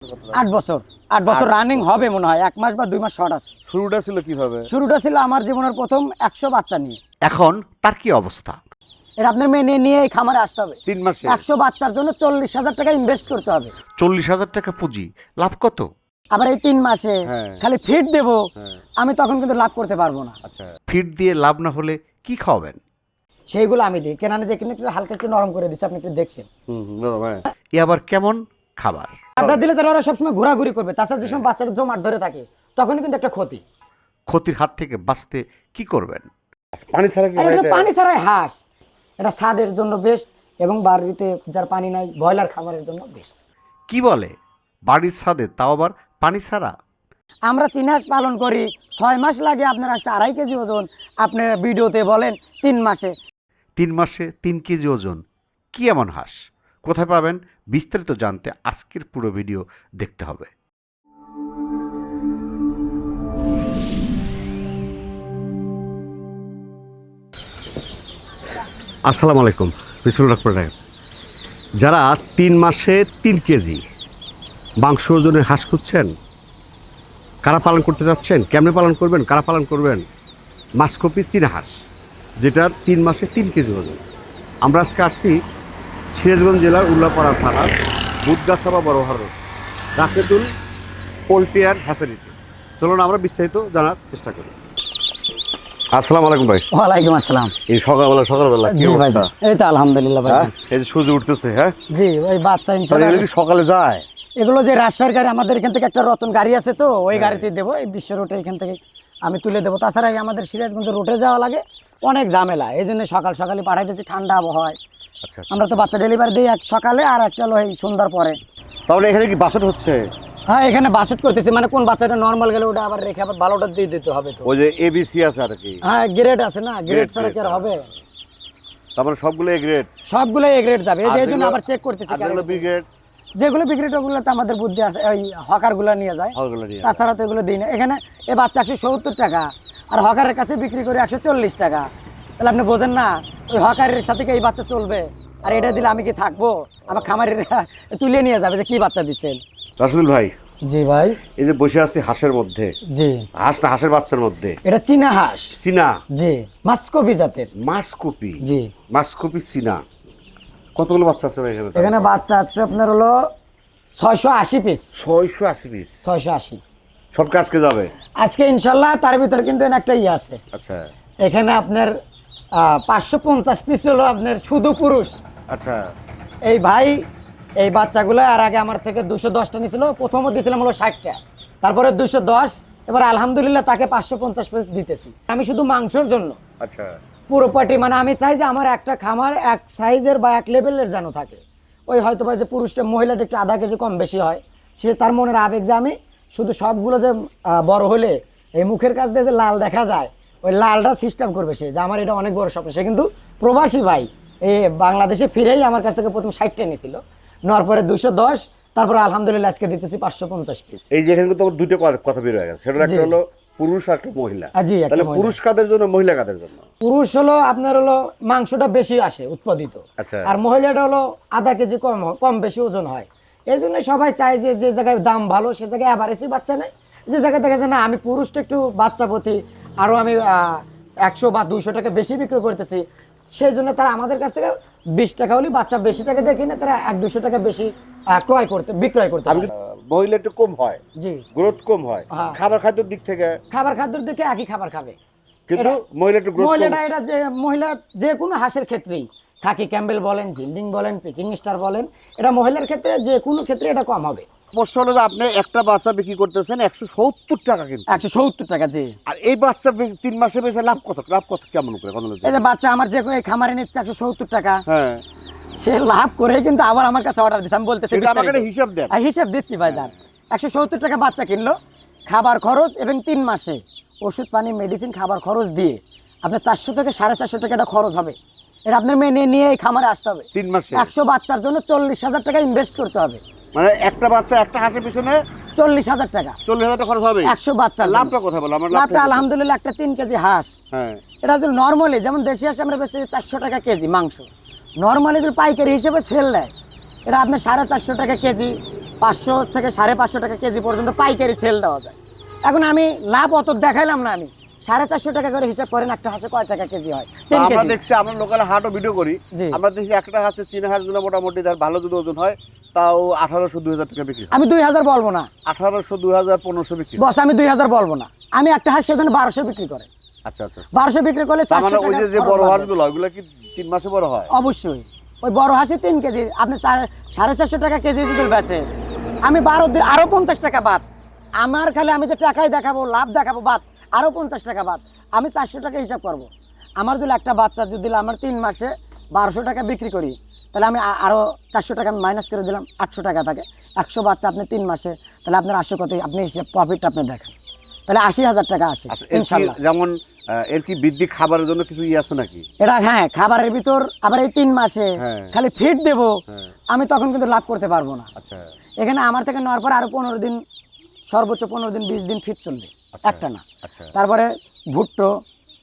8 বছর 8 বছর রানিং হবে মনে হয়, 1 মাস বা 2 মাস শর্ট আছে। শুরুটা ছিল কিভাবে? শুরুটা ছিল আমার জীবনের প্রথম 100 বাচ্চা নিয়ে। এখন তার কি অবস্থা? এটা আপনার মেনে নিয়ে এই খামারে আসতে হবে। 3 মাসে 100 বাচ্চার জন্য 40,000 টাকা ইনভেস্ট করতে হবে। 40,000 টাকা পুঁজি, লাভ কত? আবার এই 3 মাসে হ্যাঁ। খালি ফিড দেবো, হ্যাঁ। আমি তখন কিন্তু লাভ করতে পারবো না। আচ্ছা ফিড দিয়ে লাভ না হলে কি খাওয়াবেন? সেইগুলো আমি দিই কেনানে যে কিনে একটু হালকা একটু নরম করে দিচ্ছি, আপনি একটু দেখছেন। হ্যাঁ এ আবার কেমন খাবার? আপনার দিলে তারা ওরা সবসময় ঘোরাঘুরি করবে, তাছাড়া যে সময় বাচ্চাটা জমাট ধরে থাকে তখনই কিন্তু একটা ক্ষতি। ক্ষতির হাত থেকে বাঁচতে কি করবেন? পানি ছাড়া কি আর এটা হয়? পানি ছাড়াই হাঁস, এটা ছাদের জন্য বেস্ট এবং বাড়িতে যার পানি নাই ব্রয়লার খামারের জন্য বেস্ট। কি বলে, বাড়ির ছাদে, তাও আবার পানি ছাড়া? আমরা চীনা হাঁস পালন করি, 6 মাস লাগে আপনার আসতে 2.5 কেজি ওজন, আপনি ভিডিওতে বলেন 3 মাসে। 3 মাসে 3 কেজি ওজন, কি এমন হাঁস? কোথায় পাবেন? বিস্তারিত জানতে আজকের পুরো ভিডিও দেখতে হবে। আসসালামু আলাইকুম, বিসমুল্লাহ রহমানির রহিম। যারা 3 মাসে 3 কেজি মাংস ওজনের হাঁস খুঁজছেন, কারা পালন করতে যাচ্ছেন, কেমনে পালন করবেন, কারা পালন করবেন? মাসকপি চীনা হাঁস, যেটার 3 মাসে 3 কেজি ওজন। আমরা আজকে আসছি সিরাজগঞ্জ জেলার উল্লাপাড়া থানার বুদগাছা বড়হার রোড, রাশেদুল পোল্ট্রি অ্যান্ড হ্যাচারিতে। চলুন আমরা বিস্তারিত জানার চেষ্টা করি। আসসালামু আলাইকুম ভাই। ওয়ালাইকুম আসসালাম। এই সকালবেলা কি জি ভাই, অবস্থা? এই তো আলহামদুলিল্লাহ ভাই। হ্যাঁ, এই যে সূর্য উঠতেছে। হ্যাঁ, জি ওই বাচ্চা তাহলে ইনশাআল্লাহ এগুলো কি সকালে যায়? এগুলো যে রাজশাহীর গাড়ি, আমাদের এখান থেকে একটা রতন গাড়ি আছে, তো ওই গাড়িতে দেবো, এই বিশ্ব রোডে এখান থেকে আমি তুলে দেবো। তাছাড়া এই আমাদের সিরাজগঞ্জ রোডে যাওয়া লাগে, অনেক ঝামেলা, এই জন্য সকাল সকালে পাঠাইতেছি, ঠান্ডা আবহাওয়ায়। আচ্ছা, আমরা তো বাচ্চা ডেলিভারি দিই এক সকালে আর একটা হলো এই সন্ধ্যার পরে। তাহলে এখানে কি বাসট হচ্ছে? হ্যাঁ, এখানে বাসট করতেছি, মানে কোন বাচ্চাটা নর্মাল গেলে ওটা আবার রেখে আবার ভালোটা দিয়ে দিতে হবে তো। ওই যে এবিসি আছে আর কি। হ্যাঁ, গ্রেড আছে না, গ্রেড Grade, ছাড়া কি আর grade, হবে? তারপরে সবগুলো এ গ্রেড, সবগুলো এ গ্রেড যাবে, এই যে এই জন্য আবার চেক করতেছি। যেগুলো বি গ্রেড যেগুলো বিক্রি ওগুলো তো আমাদের বুদ্ধি আছে, ওই হকারগুলো নিয়ে যায়, ওগুলো নিয়ে তাছাড়া তো এগুলো দিই না। এখানে এই বাচ্চা 170 টাকা, আর হকারের কাছে বিক্রি করে 140 টাকা। তাহলে আপনি বোঝেন না, ওই হকারের সাথে কি এই বাচ্চা চলবে? আর এটা দিলে আমি কি থাকবো? আমার খামারের তুলে নিয়ে যাবে যে কি বাচ্চা দিচ্ছেন। রাসেদুল ভাই, জি ভাই। এই যে বসে আছি হাঁসের মধ্যে, জি, হাঁসটা হাঁসের বাচ্চার মধ্যে, এটা চীনা হাঁস। চীনা জি, মাসকপি জাতের। মাসকপি। জি, মাসকপি চীনা। কতগুলো বাচ্চা আছে ভাই এখানে? এখানে বাচ্চা আছে আপনার হলো 680 পিস। 680 পিস। 680 সব কাজকে যাবে আজকে ইনশাল্লাহ। তার ভিতর কিন্তু একটা ইয়ে আছে, আচ্ছা এখানে আপনার 550 পিস হলো আপনার শুধু পুরুষ। আচ্ছা। এই ভাই এই বাচ্চাগুলো আর আগে আমার থেকে 210টা নিয়েছিল, প্রথমে দিয়েছিলাম হলো 60টা, তারপরে 210, এবার আলহামদুলিল্লাহ তাকে 550 পিস দিতেছি আমি শুধু মাংসের জন্য। আচ্ছা, পুরো পার্টি, মানে আমি চাই যে আমার একটা খামার এক সাইজের বা এক লেভেলের যেন থাকে। ওই হয়তো বা যে পুরুষটা মহিলাটা একটু আধা কেজি কম বেশি হয়, সে তার মনের আবেগ যে আমি শুধু সবগুলো যে বড় হলে এই মুখের কাছ দিয়ে যে লাল দেখা যায়, ওই লালটা সিস্টেম করবে সে, যে আমার এটা অনেক বড় স্বপ্ন। সে কিন্তু প্রবাসী ভাই, এই বাংলাদেশে ফিরেই আমার কাছ থেকে প্রথম 60টা নিয়েছিল, নেওয়ার পরে 210, তারপরে আলহামদুলিল্লাহ আজকে দিতেছি 550 পিস। এই যে এখানে তো দুটো কথা বের হয়ে গেছে, সেটা একটা হলো পুরুষ আর একটা মহিলা। জি, একটা তাহলে মহিলা। পুরুষ কাদের জন্য, মহিলা কাদের জন্য? পুরুষ হলো আপনার হলো মাংসটা বেশি আসে উৎপাদিত, আচ্ছা। আর মহিলাটা হলো আধা কেজি কম বেশি ওজন হয়। এই জন্য সবাই চায় যে যে জায়গায় দাম ভালো সে জায়গায় অ্যাভারেজই বাচ্চা নেই, যে জায়গায় দেখা যায় না আমি পুরুষটা একটু বাচ্চা প্রতি আরও আমি 100 বা 200 টাকা বেশি বিক্রি করতেছি, সেই জন্য তারা আমাদের কাছ থেকে 20 টাকা হলে বাচ্চা বেশি টাকা দেখি না, তারা 100-200 টাকা বেশি বিক্রয় করতে আমি পারে। মহিলা একটু কম হয়, জি, গ্রোথ কম হয়, হ্যাঁ। খাবার খাদ্যের দিক থেকে, খাবার খাদ্যের দিকে একই খাবার খাবে, কিন্তু মহিলা একটু গ্রোথ কম। মহিলাটা এটা যে মহিলা যে কোনো হাঁসের ক্ষেত্রেই, খাকি ক্যাম্বেল বলেন, জিল্ডিং বলেন, পিকিং স্টার বলেন, এটা মহিলার ক্ষেত্রে যে কোনো ক্ষেত্রে এটা কম হবে। প্রশ্ন হলো যে আপনি একটা বাচ্চা বিক্রি করতেছেন 170 টাকা, কিন্তু 170 টাকা। জি, আর এই বাচ্চা 3 মাসে বেঁচে লাভ কত কেমন করে? এই যে বাচ্চা আমার যে এই খামারে নিচ্ছে 170 টাকা, হ্যাঁ, সে লাভ করে কিন্তু আবার আমার কাছে অর্ডার দিচ্ছে। আমি বলতেছি সেটা আমাকে একটা হিসাব দেন। হিসাব দিচ্ছি ভাইজান। 170 টাকা বাচ্চা কিনলো, খাবার খরচ এবং 3 মাসে ওষুধ পানি মেডিসিন খাবার খরচ দিয়ে আপনার 400 থেকে 450 টাকা এটা খরচ হবে। এটা আপনার মেনে নিয়ে এই খামারে আসতে হবে। 3 মাসে 100 বাচ্চার জন্য 40,000 টাকা ইনভেস্ট করতে হবে, মানে একটা বাচ্চা একটা হাঁসের পিছনে 40,000 টাকা। 40,000 টাকা খরচ হবে 100 বাচ্চার জন্য। লাভটা কোথায় বলো? আমার লাভটা আলহামদুলিল্লাহ একটা 3 কেজি হাঁস, হ্যাঁ, এটা যদি নর্মালি যেমন দেশি হাঁস আমরা বেশি 400 টাকা কেজি মাংস, নর্মালি যদি পাইকারি হিসেবে সেল দেয় এটা আপনার 450 টাকা কেজি 500 থেকে 550 টাকা কেজি পর্যন্ত পাইকারি সেল দেওয়া যায়। এখন আমি লাভ অত দেখাইলাম না, আমি 450 টাকা করে হিসাব করেন একটা হাঁসে কয় টাকা কেজি হয়, 3 আমরা কেজি। দেখছি, আমরা লোকাল হাটও ভিডিও করি, জি। আমরা দেখি একটা হাঁসের চীনা হাঁসগুলো মোটামুটি তার ভালো যদি ওজন হয় তাও 1800-2000 টাকা বিক্রি হয়। আমি 2000 বলবো না 1800-2000-1500 বিক্রি হয়। বস, আমি 2000 বলবো না। আমি একটা হাঁস সেজন্য 1200 বিক্রি করে, আচ্ছা আচ্ছা। 1200 বিক্রি করলে তার মানে 400 ওই টাকা যে খরচ বড় বাদ দেয়। হাঁসগুলো ওইগুলো কি 3 মাসে বড় হয়? অবশ্যই ওই বড় হাঁসে 3 কেজি আপনি 450 টাকা কেজি যদি বেচে, আমি 12 দিন আরো 50 টাকা বাদ। আমার খালি আমি যে টাকায় দেখাবো, লাভ দেখাবো বাদ, আরো 50 টাকা বাদ। আমি 400 টাকা হিসাব করব। আমার যদি একটা বাচ্চা যদি আমার 3 মাসে 1200 টাকা বিক্রি করি, তাহলে আমি আরো 400 টাকা আমি মাইনাস করে দিলাম, 800 টাকা থাকে। 100 বাচ্চা আপনি 3 মাসে, তাহলে আপনার 800 কত, আপনি হিসাব প্রফিটটা আপনি দেখেন, তাহলে 80,000 টাকা আসে আচ্ছা, এর কি ইনশাল্লাহ। যেমন এর কি বৃদ্ধি খাবারের জন্য কিছু আছে নাকি? এটা হ্যাঁ, খাবারের ভিতর আবার এই 3 মাসে হ্যাঁ। খালি ফিড দেবো, হ্যাঁ। আমি তখন কিন্তু লাভ করতে পারবো না। আচ্ছা এখানে আমার থেকে নেওয়ার পর আরো 15 দিন, সর্বোচ্চ 15 দিন 20 দিন ফিট চলবে, একটা না। আচ্ছা। তারপরে ভুট্টো,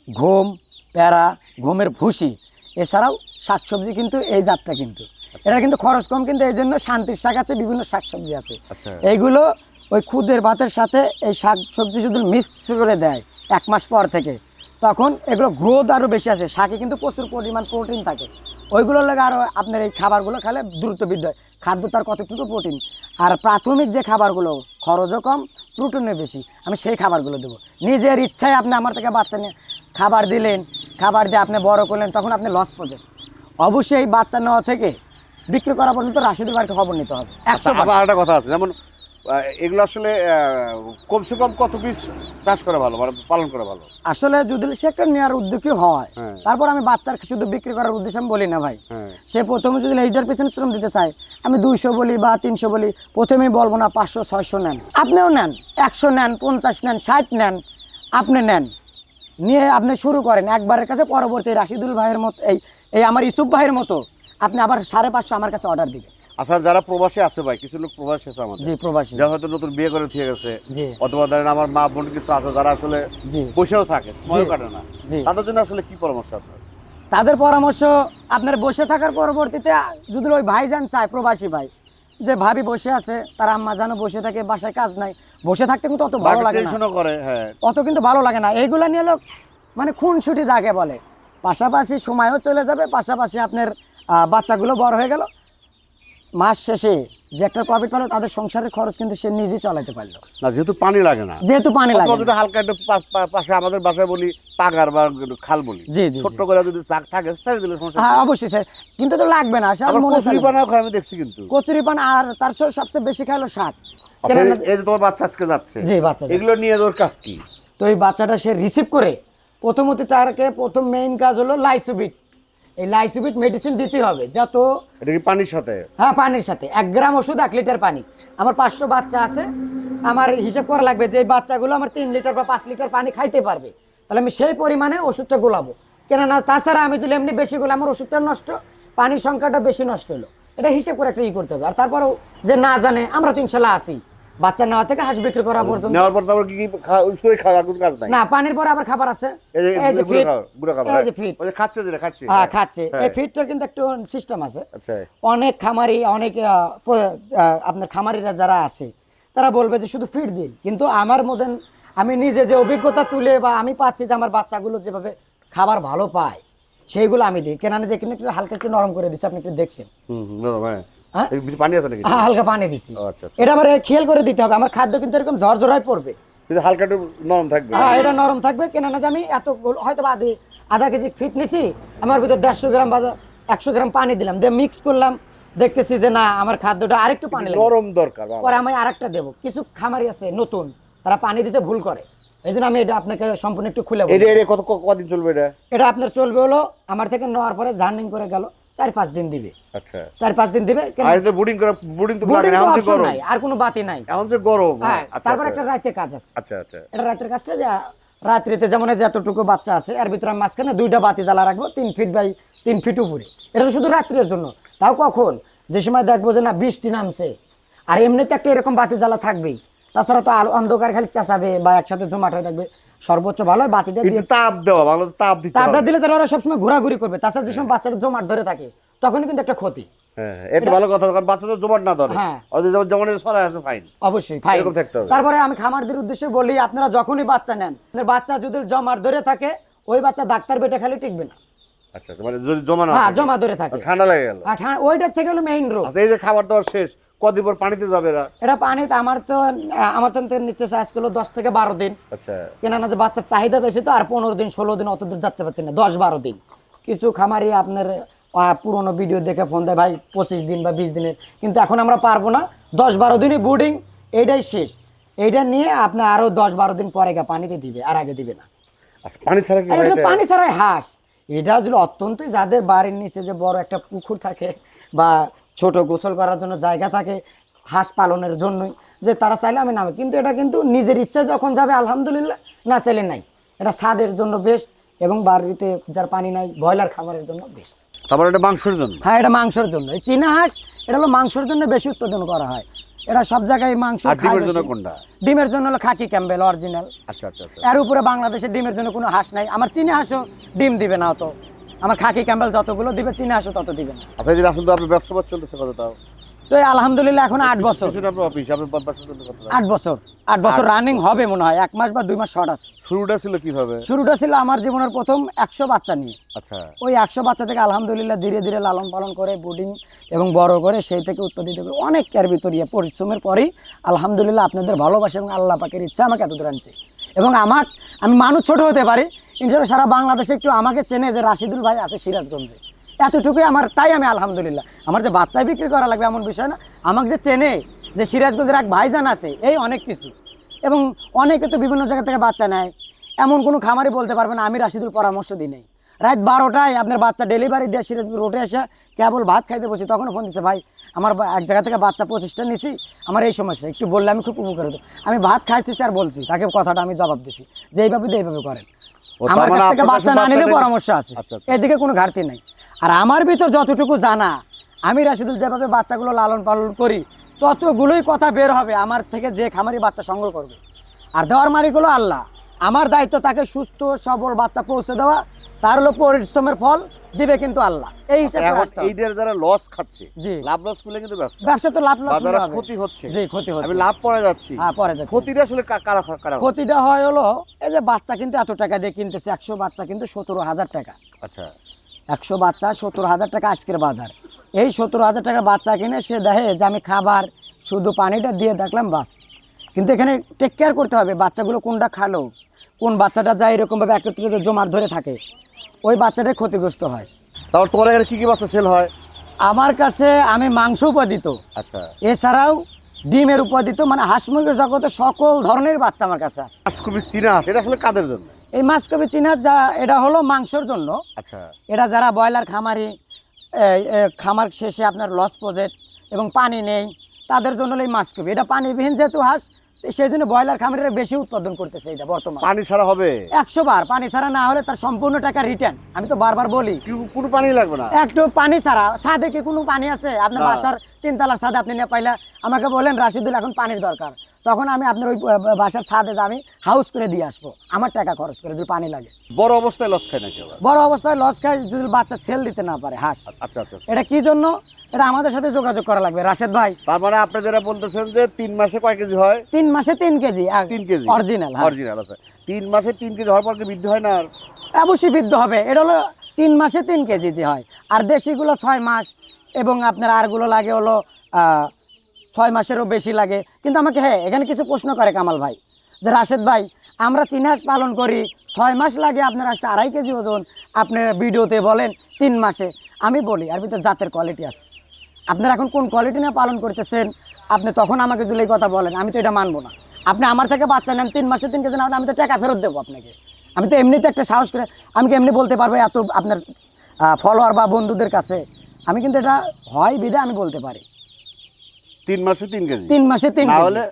গম, প্যারা, গমের ভুসি, এছাড়াও শাকসবজি, কিন্তু এই জাতটা কিন্তু এটা কিন্তু খরচ কম, কিন্তু এই জন্য শান্তির শাক আছে, বিভিন্ন শাকসবজি আছে। আচ্ছা। এইগুলো ওই খুদের ভাতের সাথে এই শাকসবজি যদি মিক্স করে দেয় 1 মাস পর থেকে, তখন এগুলো গ্রোথ আরও বেশি আছে। শাকে কিন্তু প্রচুর পরিমাণ প্রোটিন থাকে, ওইগুলোর লাগে আরও আপনার এই খাবারগুলো খেলে দ্রুত বৃদ্ধি হয়। খাদ্য তার কতটুকু প্রোটিন, আর প্রাথমিক যে খাবারগুলো খরচও কম, প্রোটিনও বেশি, আমি সেই খাবারগুলো দেবো। নিজের ইচ্ছায় আপনি আমার থেকে বাচ্চা নিয়ে খাবার দিলেন, খাবার দিয়ে আপনি বড় করলেন, তখন আপনি লস পড়ছেন। অবশ্যই এই বাচ্চা নেওয়া থেকে বিক্রি করা পর্যন্ত রাশিদুল ভাইকে খবর নিতে হবে। আচ্ছা, 100%। আবার একটা কথা আছে, যেমন এগুলো আসলে কমসে কম কত পিস চাষ করা ভালো, মানে পালন করা ভালো? আসলে যদি সে একটা নেওয়ার উদ্যোগী হয়, হ্যাঁ। তারপর আমি বাচ্চার শুধু বিক্রি করার উদ্দেশ্যে আমি বলি না ভাই। হ্যাঁ। সে প্রথমে যদি এইটার পেছনে শ্রম দিতে চায়, আমি 200 বলি বা 300 বলি, প্রথমেই বলবো না 500-600 নেন, আপনিও নেন, 100 নেন, 50 নেন, 60 নেন, আপনি নেন, নিয়ে আপনি শুরু করেন একবারের কাছে। পরবর্তী রাশিদুল ভাইয়ের মতো, এই আমার ইসুফ ভাইয়ের মতো আপনি আবার 550 আমার কাছে অর্ডার দিবেন। আচ্ছা, যারা প্রবাসী আছে ভাই, কিছু লোক প্রবাসী আছে আমাদের, জি, প্রবাসী, যারা হয়তো নতুন বিয়ে করে থেকে গেছে, জি অথবা ধরেন আমার মা বোন কিছু আছে যারা আসলে জি বসেও থাকে, সময় জি। কাটে না, জি। তাদের জন্য আসলে কি পরামর্শ আপনার? তাদের পরামর্শ, আপনার বসে থাকার পরবর্তীতে যদি ওই ভাইজান চায়, প্রবাসী ভাই, যে ভাবি বসে আছে, তার আম্মা জানো বসে থাকে, বাসায় কাজ নাই, বসে থাকতে কিন্তু অত ভালো লাগে না, টেনশনও করে, হ্যাঁ। অত কিন্তু ভালো লাগে না। এইগুলা নিয়ে লোক মানে খুনসুটি যাকে বলে, পাশাপাশি সময়ও চলে যাবে, পাশাপাশি আপনার বাচ্চাগুলো বড় হয়ে গেল, মাস শেষে যে একটা প্রফিট পেলো, তাদের সংসারের খরচ কিন্তু সে নিজেই চালাতে পারলো, না, যেহেতু পানি লাগে না, যেহেতু পানি লাগে অথবা না। যদি হালকা একটু পাশে আমাদের বাসায় বলি পাগার বা খাল বলি, জি, জি, ছোট্ট জি। করে যদি চাক থাকে ছেড়ে দিলে সমস্যা হ্যাঁ নেই। অবশ্যই স্যার, কিন্তু তো লাগবে না স্যার, আবার মনে কচুরি চাইলে। পানাও খায় আমি দেখছি কিন্তু। কচুরি পান, আর তার সবচেয়ে বেশি খাইলো শাক। আচ্ছা, কেননা- এই যে তোমার বাচ্চা আজকে যাচ্ছে, জি, বাচ্চা যাচ্ছে। এগুলো নিয়ে তোর কাজ কি? তো এই বাচ্চাটা সে রিসিভ করে, প্রথমত তারকে প্রথম মেইন কাজ হলো লাইসোবিট। এই লাইসোবিট মেডিসিন দিতে হবে, যত এটা কি পানির সাথে? হ্যাঁ, পানির সাথে 1 গ্রাম ওষুধ 1 লিটার পানি। আমার 500 বাচ্চা আছে, আমার হিসাব করা লাগবে যে এই বাচ্চাগুলো আমার 3 লিটার বা 5 লিটার পানি খাইতে পারবে, তাহলে আমি সেই পরিমাণে ওষুধটা গোলাবো। কেননা তাছাড়া আমি যদি এমনি বেশি গোলা, আমার ওষুধটা নষ্ট, পানির সংখ্যাটা বেশি নষ্ট হলো, এটা হিসেব করে একটা করতে হবে। আর তারপরেও যে না জানে, আমরা তো ইনশাল্লাহ আসি, বাচ্চা নেওয়া থেকে হাঁস বিক্রি করা পর্যন্ত। নেওয়ার পর তারপর কি শুধু খাওয়া, আর কোনো কাজ নাই? না, পানির পরে আবার খাবার আছে, এই যে এই যে গুঁড়ো ফিট, খাবার, গুঁড়ো খাবার, এই যে ফিট, ওই যে খাচ্ছে, যেটা খাচ্ছে, হ্যাঁ খাচ্ছে। হ্যাঁ। এই ফিটটার কিন্তু একটু সিস্টেম আছে। আচ্ছা। অনেক খামারি, অনেক আপনার খামারিরা যারা আছে, তারা বলবে যে শুধু ফিট দিন, কিন্তু আমার মতন আমি নিজে যে অভিজ্ঞতা তুলে বা আমি পাচ্ছি যে আমার বাচ্চাগুলো যেভাবে খাবার ভালো পায়, সেইগুলো আমি দিই। কেননা যে এখানে একটু হালকা একটু নরম করে দিচ্ছি, আপনি একটু দেখছেন, হ্যাঁ। হ্যাঁ? এই পানি আছে নাকি? হ্যাঁ, হালকা পানি দিছি। ও, আচ্ছা, আচ্ছা। এটা আবার খেয়াল করে দিতে হবে, আমার খাদ্য কিন্তু এরকম ঝরঝরাই পড়বে। কিন্তু হালকা একটু নরম থাকবে। হ্যাঁ, এটা নরম থাকবে। কেননা যে আমি এত হয়তো বা আধা কেজি ফিট নিছি, আমার ভিতর 150 গ্রাম বা 100 গ্রাম পানি দিলাম, দিয়ে মিক্স করলাম, দেখতেছি যে না আমার খাদ্যটা আরেকটু পানি লাগে, নরম দরকার বাবা। পরে আমি আরেকটা দেবো। কিছু খামারি আছে নতুন, তারা পানি দিতে ভুল করে, এই জন্য আমি এটা আপনাকে সম্পূর্ণ একটু খুলে বলি। এটা কদিন চলবে এটা? এটা আপনার চলবে হলো, আমার থেকে নেওয়ার পরে জার্নিং করে গেল 4-5 দিন দিবে, আচ্ছা। 4-5 দিন দিবে। আর এটা বুডিং করা, বুডিং তো লাগে Boarding না, তো এখন যে option গরম, নাই, আর কোনো বাতি নাই। এখন যে গরম। হ্যাঁ, আচ্ছা, তারপর আচ্ছা। একটা রাতের কাজ আছে। আচ্ছা আচ্ছা। এটা রাতের কাজটা যে রাত্রিতে যেমন এই যে এতটুকু বাচ্চা আছে, এর ভিতরে আমি মাঝখানে 2টা বাতি জ্বালা রাখবো 3 ফিট বাই 3 ফিট উপরে। এটা তো শুধু রাত্রের জন্য, তাও কখন, যে সময় দেখবো যে না বৃষ্টি নামছে, আর এমনিতে একটা এরকম বাতি জ্বালা থাকবেই, তাছাড়া তো আলো অন্ধকার খালি চেঁচাবে বা একসাথে জমাট হয়ে থাকবে, সর্বোচ্চ ভালো হয় বাতিটা দিয়ে। কিন্তু তাপ দেওয়া ভালো, তাপ দিতে তাপটা হবে। দিলে তারা ওরা সবসময় ঘোরাঘুরি করবে, তাছাড়া যে সময় বাচ্চাটা জমাট ধরে থাকে তখন কিন্তু একটা ক্ষতি। হ্যাঁ, এটা ভালো কথা, কারণ বাচ্চা তো জমাট না ধরে। হ্যাঁ। ওদের যেমন জমাটে ছড়ায় আছে ফাইন। অবশ্যই ফাইন। এরকম থাকতে হবে। তারপরে আমি খামারদের উদ্দেশ্যে বলি, আপনারা যখনই বাচ্চা নেন, আপনার বাচ্চা যদি জমাট ধরে থাকে, ওই বাচ্চা ডাক্তার বেটে খালি টিকবে না। আচ্ছা, মানে যদি জমা না হ্যাঁ, থাকে, জমা ধরে থাকে, ঠান্ডা লেগে গেল, আর ওইটার থেকে হলো মেইন রোগ। আচ্ছা, এই যে খাবার দাবার শেষ, কদিন পর পানিতে যাবে এরা? এটা পানিতে আমার তো নিতেছে আজকে 10 থেকে 12 দিন। আচ্ছা, কেননা যে বাচ্চার চাহিদা বেশি, তো আর 15 দিন 16 দিন অত দূর যাচ্ছে পারছে না, 10-12 দিন। কিছু খামারি আপনার পুরোনো ভিডিও দেখে ফোন দেয় ভাই 25 দিন বা 20 দিনের, কিন্তু এখন আমরা পারবো না, 10-12 দিনই বুডিং, এইটাই শেষ। এইটা নিয়ে আপনি আরো 10-12 দিন পরে পানিতে দিবে, আর আগে দিবে না। আচ্ছা, পানি ছাড়া কি আর হয় এটা এটা? পানি ছাড়াই হাঁস। এটা আসলে অত্যন্তই, যাদের বাড়ির নিচে যে বড় একটা পুকুর থাকে বা ছোট গোসল করার জন্য জায়গা থাকে হাঁস পালনের জন্যই, যে তারা চাইলে আমি নামে, কিন্তু এটা কিন্তু নিজের ইচ্ছা যখন যাবে আলহামদুলিল্লাহ, না চাইলে নাই। এটা ছাদের জন্য বেস্ট, এবং বাড়িতে যার পানি নাই ব্রয়লার খামারের জন্য বেস্ট। তারপর এটা মাংসের জন্য? হ্যাঁ, এটা মাংসের জন্য। এই চীনা হাঁস এটা হলো মাংসের জন্য বেশি উৎপাদন করা হয়। এটা সব জায়গায় মাংস আর খায় ডিমের জন্য বেশি। কোনটা? ডিমের জন্য হলো খাকি ক্যাম্বেল অরিজিনাল। আচ্ছা আচ্ছা আচ্ছা। এর উপরে বাংলাদেশে ডিমের জন্য কোনো হাঁস নাই। আমার চীনা হাঁসও ডিম দিবে না, অত আমার খাকি ক্যাম্বেল যতগুলো দিবে চীনা হাঁসও তত দিবে না। আচ্ছা, এই যে আসলে আপনার ব্যবসা বাদ চলতেছে কত তাও? তো এই আলহামদুলিল্লাহ এখন 8 বছর। কিছুটা আপনার অফিস, আপনার ব্যবসা চলতেছে কত? 8 বছর রানিং হবে মনে হয়, 1 মাস বা 2 মাস শর্ট আছে। শুরুটা ছিল কিভাবে? শুরুটা ছিল আমার জীবনের প্রথম 100 বাচ্চা নিয়ে। আচ্ছা, ওই 100 বাচ্চা থেকে আলহামদুলিল্লাহ ধীরে ধীরে লালন পালন করে বুডিং এবং বড় করে সেই থেকে উৎপাদিত করে অনেক কেয়ার ভিতরিয়ে পরিশ্রমের পরেই আলহামদুলিল্লাহ আপনাদের ভালোবাসা এবং আল্লাহ পাকের ইচ্ছা আমাকে এতদূর আনছে। এবং আমি মানুষ ছোট হতে পারি, ইনশাআল্লাহ সারা বাংলাদেশে একটু আমাকে চেনে যে রাশিদুল ভাই আছে সিরাজগঞ্জে, এতটুকুই আমার। তাই আমি আলহামদুলিল্লাহ, আমার যে বাচ্চাই বিক্রি করা লাগবে এমন বিষয় না, আমাকে যে চেনে যে সিরাজগঞ্জের এক ভাইজান আছে, এই অনেক কিছু। এবং অনেকে তো বিভিন্ন জায়গা থেকে বাচ্চা নেয়, এমন কোনো খামারই বলতে পারবে না আমি রাশিদুল পরামর্শ দিই নেই। রাত 12টায় আপনার বাচ্চা ডেলিভারি দিয়ে সিরাজপুর রোডে এসে কেবল ভাত খাইতে বসি, তখন ফোন দিচ্ছে ভাই আমার এক জায়গা থেকে বাচ্চা 25টা নিছি, আমার এই সমস্যা একটু বললে আমি খুব উপকার হতো। আমি ভাত খাইতেছি আর বলছি তাকে কথাটা আমি জবাব দিছি যে এইভাবে দিয়ে এইভাবে করেন। আমার কাছ থেকে বাচ্চা না নিলে পরামর্শ আছে, এদিকে কোনো ঘাটতি নাই। আর আমার ভিতর যতটুকু জানা, আমি রাশিদুল যেভাবে বাচ্চাগুলো লালন পালন করি ততগুলোই কথা বের হবে আমার থেকে যে খামারি বাচ্চা সংগ্রহ করবে। আর দেওয়ার মালিকগুলো আল্লাহ, আমার দায়িত্ব তাকে সুস্থ সবল বাচ্চা পৌঁছে দেওয়া, তার হলো পরিশ্রমের ফল দিবে কিন্তু আল্লাহ। এই হিসাবে এইটার যারা লস খাচ্ছে, জি, লাভ লস করলে কিন্তু ব্যবসা তো লাভ লস যারা ক্ষতি হচ্ছে, জি ক্ষতি হচ্ছে, আমি লাভ পড়ে যাচ্ছি। হ্যাঁ, পরে যাচ্ছে। ক্ষতিটা আসলে কারা কারা? ক্ষতিটা হয় হলো এই যে বাচ্চা কিন্তু এত টাকা দিয়ে কিনতেছে, 100 বাচ্চা কিন্তু 17,000 টাকা। আচ্ছা, 100 বাচ্চা 17,000 টাকা আজকের বাজার। এই 17,000 টাকার বাচ্চা কিনে সে দেখে যে আমি খাবার শুধু পানিটা দিয়ে দেখলাম বাস, কিন্তু এখানে টেক কেয়ার করতে হবে বাচ্চাগুলো কোনটা খালো, কোন বাচ্চাটা যায় এরকমভাবে একত্রিত জমাট ধরে থাকে, ওই বাচ্চাটাই ক্ষতিগ্রস্ত হয়। তাহলে তোমার এখানে কি কি বাচ্চা সেল হয়? আমার কাছে আমি মাংস উৎপাদিত, আচ্ছা, এছাড়াও ডিমের উৎপাদিত, মানে হাঁস মুরগির জগতে সকল ধরনের বাচ্চা আমার কাছে আছে। মাসকবি চীনা হাঁস, এটা আসলে কাদের জন্য? এই মাসকবি চীনা যা, এটা হলো মাংসের জন্য। আচ্ছা, এটা যারা ব্রয়লার খামারি, খামার শেষে আপনার লস প্রজেক্ট এবং পানি নেই, তাদের জন্য এই মাসকবি। এটা পানিবিহীন যেহেতু হাঁস, সেই জন্য ব্রয়লার খামারিরা বেশি উৎপাদন করতেছে। এটা বর্তমানে পানি ছাড়া হবে 100 বার, পানি ছাড়া না হলে তার সম্পূর্ণ টাকা রিটার্ন। আমি তো বারবার বলি কোনো পানি লাগবে না, একটু পানি ছাড়া। ছাদে কি কোনো পানি আছে? আপনার বাসার 3 তলার ছাদে আপনি নিয়ে পাইলে আমাকে বলেন রাশিদুল এখন পানির দরকার, তখন আমি আপনার ওই বাসার ছাদে আমি হাউস করে দিয়ে আসবো, আমার টাকা খরচ করে, যদি পানি লাগে। বড় অবস্থায় লস খায় নাকি আবার? বড় অবস্থায় লস খায় যদি বাচ্চা সেল দিতে না পারে হাঁস। আচ্ছা আচ্ছা, এটা কি জন্য? এটা আমাদের সাথে যোগাযোগ করা লাগবে রাশেদ ভাই। তার মানে আপনি যারা বলতেছেন যে 3 মাসে কয় কেজি হয়? 3 মাসে 3 কেজি। 3 KG original? অরিজিনাল। আচ্ছা, 3 মাসে 3 কেজি হওয়ার পর কি বৃদ্ধি হয় না? আর অবশ্যই বৃদ্ধ হবে। এটা হলো 3 মাসে 3 কেজি যে হয়, আর দেশিগুলো 6 মাস, এবং আপনার আরগুলো লাগে হলো 6 মাসেরও বেশি লাগে। কিন্তু আমাকে এখানে কিছু প্রশ্ন করে কামাল ভাই যে রাশেদ ভাই আমরা চীনা হাঁস পালন করি, 6 মাস লাগে আপনার আসতে 2.5 কেজি ওজন, আপনি ভিডিওতে বলেন 3 মাসে। আমি বলি আর ভিতরে জাতের কোয়ালিটি আছে, আপনারা এখন কোন কোয়ালিটি নিয়ে পালন করতেছেন, আপনি তখন আমাকে যদি এই কথা বলেন আমি তো এটা মানবো না। আপনি আমার থেকে বাচ্চা নেন 3 মাসে 3 কেজি না হলে আমি তো টাকা ফেরত দেবো আপনাকে। আমি তো এমনিতে একটা সাহস করে আমি কি এমনি বলতে পারবো এত আপনার ফলোয়ার বা বন্ধুদের কাছে, আমি কিন্তু এটা হয় বিধে আমি বলতে পারি 3 মাসে 3 কেজি, 3 মাসে 3 না কেজি হলে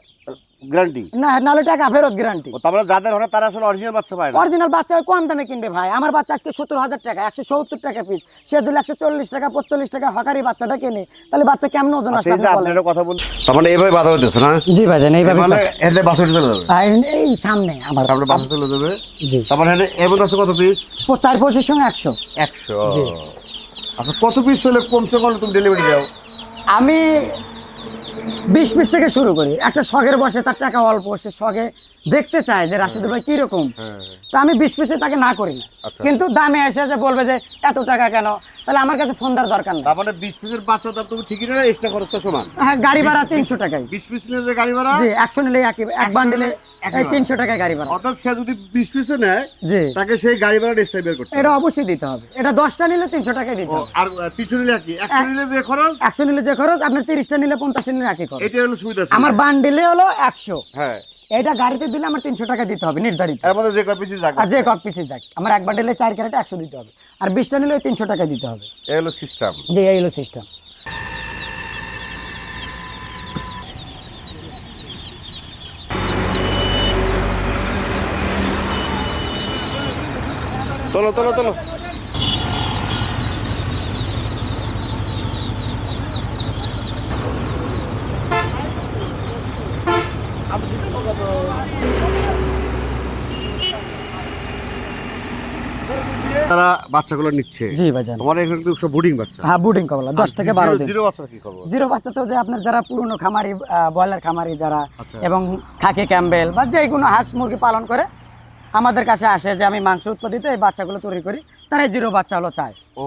গ্যারান্টি না, নাহলে টাকা ফেরত গ্যারান্টি। তারপরে যাদের হয় তারা আসলে অরিজিনাল বাচ্চা পায় না। অরিজিনাল বাচ্চা ওই কম দামে কিনবে ভাই। আমার বাচ্চা আজকে 17,000 টাকা, 170 টাকা পিস, সে দিলে 140 টাকা 45 টাকা হকারি বাচ্চাটা কেনে, তাহলে বাচ্চা কেমন ওজন আসবে? সেই যে আপনারা কথা বলতে, তার মানে এইভাবে বাধা হইতেছে না? জি ভাইজান, এইভাবে মানে এতে বাছুর চলে যাবে, এই সামনে আমার তারপরে বাছুর চলে যাবে। জি, তারপরে এর মধ্যে আছে কত পিস? 4 পঁচিশ সঙ্গে 100। 100। জি। আচ্ছা, কত পিস হলে কমসে কম তুমি ডেলিভারি দাও? আমি 20 পিস থেকে শুরু করি। একটা শখের বসে, তার টাকা অল্প, সে শখে দেখতে চায় যে রাশিদুল ভাই কিরকম, তো আমি 20 পিসে তাকে না করি না। আচ্ছা। কিন্তু দামে এসে যে বলবে যে এত টাকা কেন, তাহলে আমার কাছে ফোন দেওয়ার দরকার নেই। তার মানে 20 পিসের বাচ্চা দাম তুমি ঠিকই না, এক্সট্রা খরচটা সমান। হ্যাঁ, গাড়ি ভাড়া 300 টাকায়। 20 পিস নিলে যে গাড়ি ভাড়া, জি, 100 নিলে একই, এক বান্ডিলে একই এই ভাড়া। 300 টাকায় গাড়ি ভাড়া। অর্থাৎ সে যদি 20 পিসে নেয়, জি, তাকে সেই গাড়ি ভাড়া এক্সট্রা বের করতে এটা হবে। অবশ্যই দিতে হবে। এটা 10টা নিলে 300 টাকায় দিতে ও, হবে। আর 300 নিলে কি? 100 নিলে যে খরচ, 100 নিলে যে খরচ, আপনার 30টা নিলে 50টা নিলে একই খরচ। এটাই হলো সুবিধা। আমার বান্ডিলে হলো 100, হ্যাঁ, এটা গাড়িতে দিলে আমার 300 টাকা দিতে হবে নির্ধারিত। এর মধ্যে যে কয় পিসই যাক, আর যে কক পিসে যাক, আমার এক বান্ডিলে 4 ক্যারেটে 100 দিতে হবে, আর 20টা নিলে 300 টাকা দিতে হবে। এই হলো সিস্টেম। যে এই হলো সিস্টেম। তোলো তোলো তোলো। তারা বাচ্চাগুলো নিচ্ছে। জি ভাইজান। তোমার এখানে কিন্তু সব বোর্ডিং বাচ্চা। হ্যাঁ, বুডিং কবলা 10 থেকে 12 দিন। জিরো বাচ্চা কি করবো? জিরো বাচ্চা তো যে আপনার যারা পুরনো খামারি, ব্রয়লার খামারি যারা, আচ্ছা। এবং খাকি ক্যাম্বেল বা যে কোনো হাঁস মুরগি পালন করে আমাদের কাছে আসে যে আমি মাংস উৎপাদিত এই বাচ্চাগুলো তৈরি করি, তারা এই জিরো বাচ্চা হলো চায়। ও,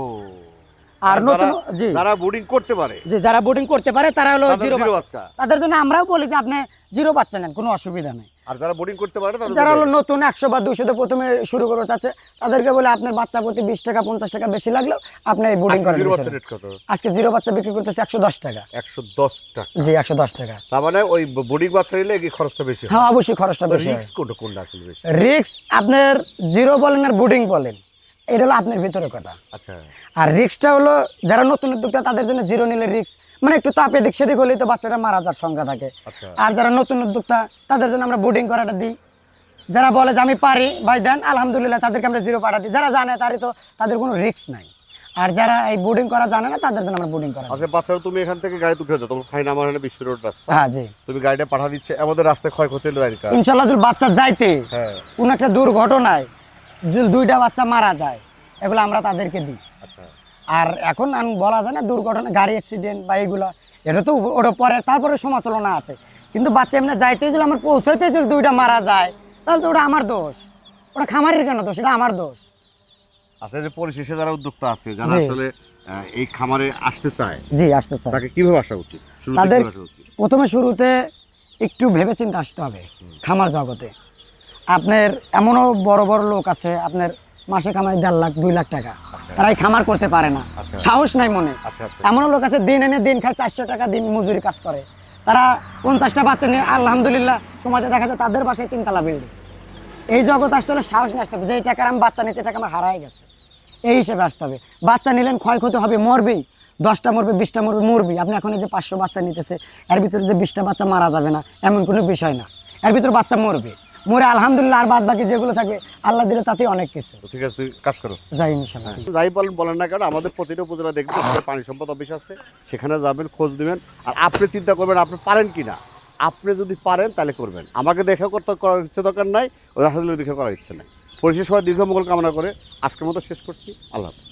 আর নতুন, যারা- জি, যারা বোর্ডিং করতে পারে, যে যারা বোর্ডিং করতে পারে তারা হলো তাদের জিরো জিরো বাচ্চা। বাচ্চা। তাদের জন্য আমরাও বলি যে আপনি জিরো বাচ্চা নেন, কোনো অসুবিধা নেই। আর যারা বোর্ডিং করতে পারে তাদের যারা জন্য- হলো নতুন 100 বা 200 প্রথমে শুরু করতে চাচ্ছে, তাদেরকে বলে আপনার বাচ্চা প্রতি 20 টাকা 50 টাকা বেশি লাগলেও আপনি এই বোর্ডিং আজকে করেন। জিরো বাচ্চা রেট কত? আজকে জিরো বাচ্চা বিক্রি করতেছে 110 টাকা। 110 টাকা। জি, 110 টাকা। তার মানে ওই বোর্ডিং বাচ্চা নিলে কি খরচটা বেশি হয়? হ্যাঁ, অবশ্যই খরচটা বেশি হয়। রিস্ক কোনটা আসলে বেশি? রিক্স আপনার জিরো বলেন আর বোর্ডিং বলেন, এটা হলো আপনার ভিতরে কথা। আচ্ছা, আর রিক্সটা হলো যারা নতুন উদ্যোক্তা তাদের জন্য জিরো নিলে রিক্স, মানে একটু তাপ এদিক সেদিক হলেই তো বাচ্চাটা মারা যাওয়ার সংখ্যা থাকে। আচ্ছা। আর যারা নতুন উদ্যোক্তা তাদের জন্য আমরা বোর্ডিং করাটা দিই। যারা বলে যে আমি পারি ভাই দেন, আলহামদুলিল্লাহ তাদেরকে আমরা জিরো পাঠা দিই। যারা জানে তারই তো তাদের কোনো রিক্স নাই। আর যারা এই বোর্ডিং করা জানে না তাদের জন্য আমরা বোর্ডিং করা দিই। আচ্ছা, বাচ্চারা তুমি এখান থেকে গাড়িতে উঠে যাও, তোমার ফাইন আমার এখানে বিশ্ব রোড রাস্তা, হ্যাঁ, জি, তুমি গাড়িটা পাঠা দিচ্ছে, আমাদের রাস্তায় ক্ষয়ক্ষতি হলে দায়িত্ব। ইনশাল্লাহ যদি বাচ্চা যাইতে হ্যাঁ, কোনো একটা দুর্ঘটনায় যদি 2টা বাচ্চা মারা যায়, এগুলো আমরা তাদেরকে দিই। আচ্ছা। আর এখন আমি বলা যায় না দুর্ঘটনা, গাড়ি অ্যাক্সিডেন্ট বা এইগুলো, এটা তো ওটা পরে, তারপরে সমালোচনা আছে। কিন্তু বাচ্চা এমনি যাইতেই যদি আমার পৌঁছাইতেই যদি 2টা মারা যায়, তাহলে তো ওটা আমার দোষ, ওটা খামারের কেন দোষ, এটা আমার দোষ। আচ্ছা, যে পরিশেষে যারা উদ্যোক্তা আছে, যারা জি। আসলে এই খামারে আসতে চায়, জি, আসতে চাই। তাকে কিভাবে আসা উচিত? শুরুতে তাদের কিভাবে আসা উচিত? প্রথমে শুরুতে একটু ভেবেচিন্তে আসতে হবে খামার জগতে। আপনার এমনও বড় বড় লোক আছে, আপনার মাসে কামাই 1.5 লাখ 2 লাখ টাকা, তারা এই খামার করতে পারে না, আচ্ছা। সাহস নাই মনে। আচ্ছা, আচ্ছা। এমনও লোক আছে দিন এনে দিন খায়, 400 টাকা দিন মজুরি কাজ করে, তারা 50টা বাচ্চা নিয়ে আলহামদুলিল্লাহ সময়তে দেখা যায় তাদের বাসায় 3 তলা বিল্ডিং। এই জগৎ আসতে হলে সাহস নিয়ে আসতে হবে, যে এই টাকার আমি বাচ্চা নিচ্ছি, টাকা আমার হারায় গেছে, এই হিসেবে আসতে হবে। বাচ্চা নিলেন ক্ষয়ক্ষতি হবে, মরবেই, 10টা মরবে 20টা মরবে, মরবি। আপনি এখন এই যে 500 বাচ্চা নিতেছে, এর ভিতরে যে 20টা বাচ্চা মারা যাবে না এমন কোনো বিষয় না, এর ভিতরে বাচ্চা মরবে, মরে আলহামদুলিল্লাহ আর বাদ বাকি যেগুলো থাকবে আল্লাহ দিলে তাতেই অনেক কিছু। তো ঠিক আছে, তুই কাজ করো। যাই ইনশাআল্লাহ। যাই বলেন না কেন, আমাদের প্রতিটা উপজেলা দেখবেন আমাদের পানি সম্পদ অফিস আছে, সেখানে যাবেন, খোঁজ দিবেন। আর আপনি চিন্তা করবেন আপনি পারেন কি না। আপনি যদি পারেন তাহলে করবেন, আমাকে দেখে করার ইচ্ছে দরকার নাই, ওই আসলে দেখে করার ইচ্ছে নাই। পরিশেষ সবাই দীর্ঘ মঙ্গল কামনা করে আজকের মতো শেষ করছি। আল্লাহ হাফেজ।